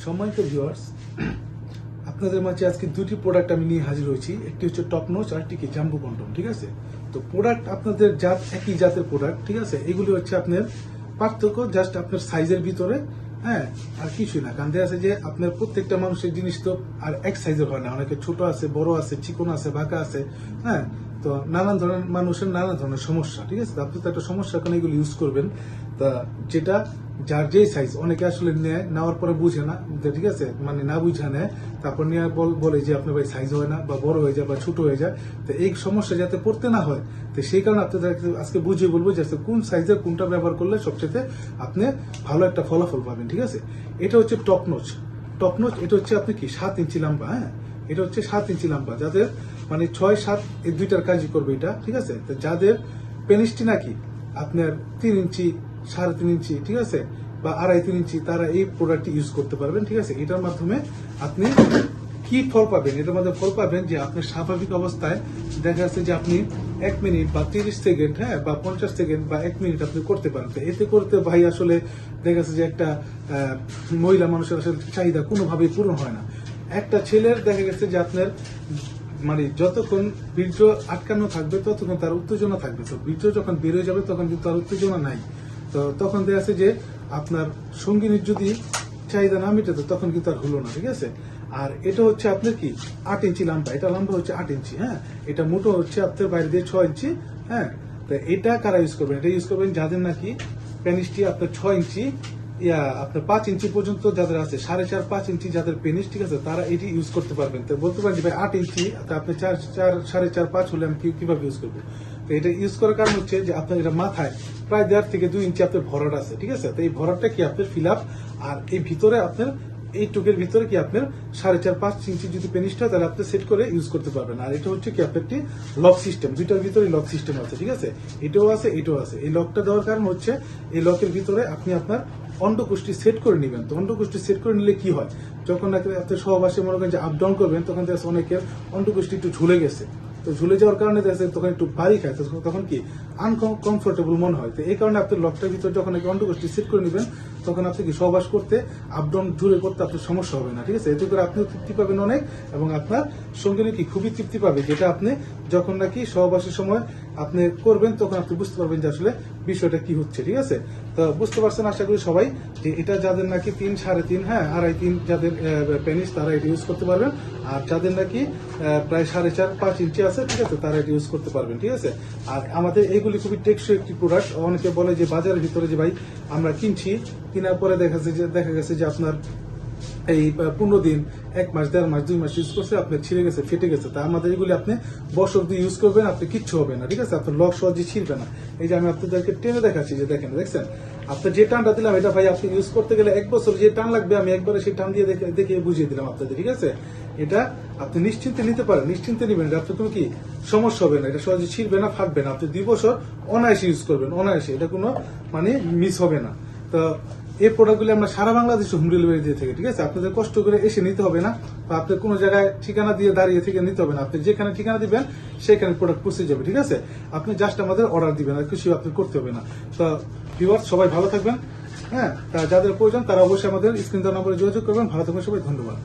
সম্মানিত ভিউয়ার্স, আপনাদের মাঝে আজকে দুটি প্রোডাক্ট আমি নিয়ে হাজির হয়েছি। একটি হচ্ছে টপ নোচ আর একটি জাম্বো কন্ডম। ঠিক আছে, তো প্রোডাক্ট আপনাদের জাত একই জাতের প্রোডাক্ট। ঠিক আছে, এগুলি হচ্ছে আপনার পার্থক্য জাস্ট আপনার সাইজের ভিতরে, হ্যাঁ, আর কিছুই না। কারণ দেখা আছে যে আপনার প্রত্যেকটা মানুষের জিনিস তো আর এক সাইজের হয় না, অনেকে ছোট আছে, বড় আছে, চিকন আছে, বাঁকা আছে, হ্যাঁ। তো নানান ধরনের মানুষের নানা ধরনের সমস্যা। ঠিক আছে, আপনি তো একটা সমস্যার কারণে এগুলো ইউজ করবেন। তা যেটা যার যেই সাইজ, অনেকে আসলে নেওয়ার পরে বুঝে না, ঠিক আছে, মানে না বুঝা নেয়, তারপর নিয়ে বলে যে আপনার ভাই সাইজ হয় না, বা বড় হয়ে যায়, বা ছোট হয়ে যায়। তো এই সমস্যা যাতে পড়তে না হয়, তো সেই কারণে আপনাদের আজকে বুঝিয়ে বলবো যে কোন সাইজের কোনটা ব্যবহার করলে সবচেয়ে আপনি ভালো একটা ফলাফল পাবেন। ঠিক আছে, এটা হচ্ছে টপ নোচ। টপ নোচ এটা হচ্ছে আপনি কি 7 ইঞ্চি লম্বা, হ্যাঁ, এটা হচ্ছে 7 ইঞ্চি লম্বা, যাদের মানে 6-7 এই দুইটার কাজই করবে এটা। ঠিক আছে, তো যাদের পেনিসটি নাকি আপনার 3 ইঞ্চি, 3.5 ইঞ্চি, ঠিক আছে, বা 2.5-3 ইঞ্চি, তারা এই প্রোডাক্টটি ইউজ করতে পারবেন। ঠিক আছে, এটার মাধ্যমে আপনি কি ফল পাবেন? এটার মধ্যে ফল পাবেন যে আপনার স্বাভাবিক অবস্থায় দেখা যাচ্ছে যে আপনি 1 মিনিট বা 30 সেকেন্ড, হ্যাঁ, বা 50 সেকেন্ড বা 1 মিনিট আপনি করতে পারেন। এতে করতে ভাই আসলে দেখা যাচ্ছে যে একটা মহিলা মানুষের আসলে চাহিদা কোনোভাবেই পূরণ হয় না। একটা ছেলের দেখা গেছে যে আপনার মানে যতক্ষণ বীর্য আটকানো থাকবে ততক্ষণ তার উত্তেজনা থাকবে। তো বীর্য যখন বেরোয় যাবে তখন কিন্তু তার উত্তেজনা নাই। তো তখন দেখা যাচ্ছে যে আপনার সঙ্গিনীর যদি চাহিদা না মেটাতো তখন কিন্তু আর হলো না। ঠিক আছে, আর এটা হচ্ছে আপনার কি 8 ইঞ্চি লম্বা, এটা লম্বা হচ্ছে 8 ইঞ্চি, হ্যাঁ, এটা মোটো হচ্ছে আপনার বাইরে দিয়ে 6 ইঞ্চি, হ্যাঁ। তো এটা কারা ইউজ করবেন? এটা ইউজ করবেন যাদের নাকি পেনিসটি আপনার 6 ইঞ্চি আপনার 5 ইঞ্চি পর্যন্ত যাদের আছে, 4.5-5 ইঞ্চি যাদের পেনিস, ঠিক আছে, তারা এটি ইউজ করতে পারবেন। তো বলতে পারেন যে ভাই 8 ইঞ্চি, আপনি 4.5-5 হলে আমি কিভাবে ইউজ করবো? তো এটা ইউজ করার কারণ হচ্ছে যে আপনার এটা মাথায় প্রায় 1.5 থেকে 2 ইঞ্চি আপনার ভরাট আছে। ঠিক আছে, তো এই ভরাটটা কি আপনার ফিল আপ, আর এই ভিতরে আপনার এই টুকের ভিতরে কি আপনার 4.5-5 ইঞ্চি যদি পেনিসটা হয় তাহলে আপনি সেট করে ইউজ করতে পারবেন। আর এটা হচ্ছে কি আপনার একটি লক সিস্টেম, দুইটার ভিতরে লক সিস্টেম আছে। ঠিক আছে, এটাও আছে, এটাও আছে। এই লকটা দেওয়ার কারণ হচ্ছে এই লকের ভিতরে আপনি আপনার অন্ডকোষ্ঠী সেট করে নেবেন। তো অন্ডকোষ্ঠী সেট করে নিলে কি হয়, যখন আপনি সহবাসে মনে করেন যে আপ ডাউন করবেন, তখন দেখা অনেকের অন্ডকোষ্ঠী একটু ঝুলে গেছে। তো ঝুলে যাওয়ার কারণে দেখা তখন একটু ভারী খায়, তখন কি আনকমফোর্টেবল মনে হয়। তো এই কারণে আপনি লকটার ভিতরে যখন অন্ডকোষ্ঠী সেট করে নেবেন, তখন আপনি কি সহবাস করতে আপ ডাউন জুড়ে করতে আপনার সমস্যা হবে না। ঠিক আছে, এতে করে আপনিও তৃপ্তি পাবেন অনেক, এবং আপনার সঙ্গে কি খুবই তৃপ্তি পাবে, যেটা আপনি যখন নাকি সহবাসের সময় আপনি করবেন তখন আপনি বুঝতে পারবেন যে আসলে বিষয়টা কি হচ্ছে। ঠিক আছে, তো বুঝতে পারছেন আশা করি সবাই, যে এটা যাদের নাকি 3-3.5, হ্যাঁ, 2.5-3 যাদের পেনিস, তারা এটা ইউজ করতে পারবেন। আর যাদের নাকি প্রায় 4.5-5 ইঞ্চি আছে, ঠিক আছে, তারা এটা ইউজ করতে পারবেন। ঠিক আছে, আর আমাদের এইগুলি খুবই টেকসই একটি প্রোডাক্ট। অনেকে বলে যে বাজারের ভিতরে যে ভাই আমরা কিনছি, কেনার পরে দেখা গেছে যে আপনার এই 15 দিন, 1 মাস, 1.5 মাস, 2 মাস ইউজ করছে, আপনার ছিঁড়ে গেছে, ফেটে গেছে। তা আমাদের এগুলি আপনি বছর দিয়ে ইউজ করবেন, আপনি কিচ্ছু হবে না। ঠিক আছে, আপনার লক সহজে ছিঁড়বে না। এই যে আমি আপনাদেরকে টেনে দেখাচ্ছি, যে দেখেন, দেখছেন আপনার যে টানটা দিলাম, এটা ভাই আপনি ইউজ করতে গেলে 1 বছর যে টান লাগবে, আমি একবারে সেই টান দিয়ে দেখে বুঝিয়ে দিলাম আপনাদের। ঠিক আছে, এটা আপনি নিশ্চিন্তে নিতে পারেন, নিশ্চিন্তে নেবেন, এটা আপনার কোনো কি সমস্যা হবে না, এটা সহজে ছিঁড়বে না, ফাটবে না। আপনি 2 বছর অনায়াসে ইউজ করবেন, অনায়াসে, এটা কোনো মানে মিস হবে না। তো এই প্রোডাক্টগুলি আমরা সারা বাংলাদেশে হোম ডেলিভারি দিয়ে থাকি। ঠিক আছে, আপনাদের কষ্ট করে এসে নিতে হবে না, বা আপনার কোনো জায়গায় ঠিকানা দিয়ে দাঁড়িয়ে থেকে নিতে হবে না। আপনি যেখানে ঠিকানা দিবেন সেখানে প্রোডাক্ট পৌঁছে যাবে। ঠিক আছে, আপনি জাস্ট আমাদের অর্ডার দিবেন, আর কিছু আপনি করতে হবে না। তো ভিউয়ার্স সবাই ভালো থাকবেন, হ্যাঁ, যাদের প্রয়োজন তারা অবশ্যই আমাদের স্ক্রিন দেওয়া নম্বরে যোগাযোগ করবেন। ভালো থাকবেন সবাই, ধন্যবাদ।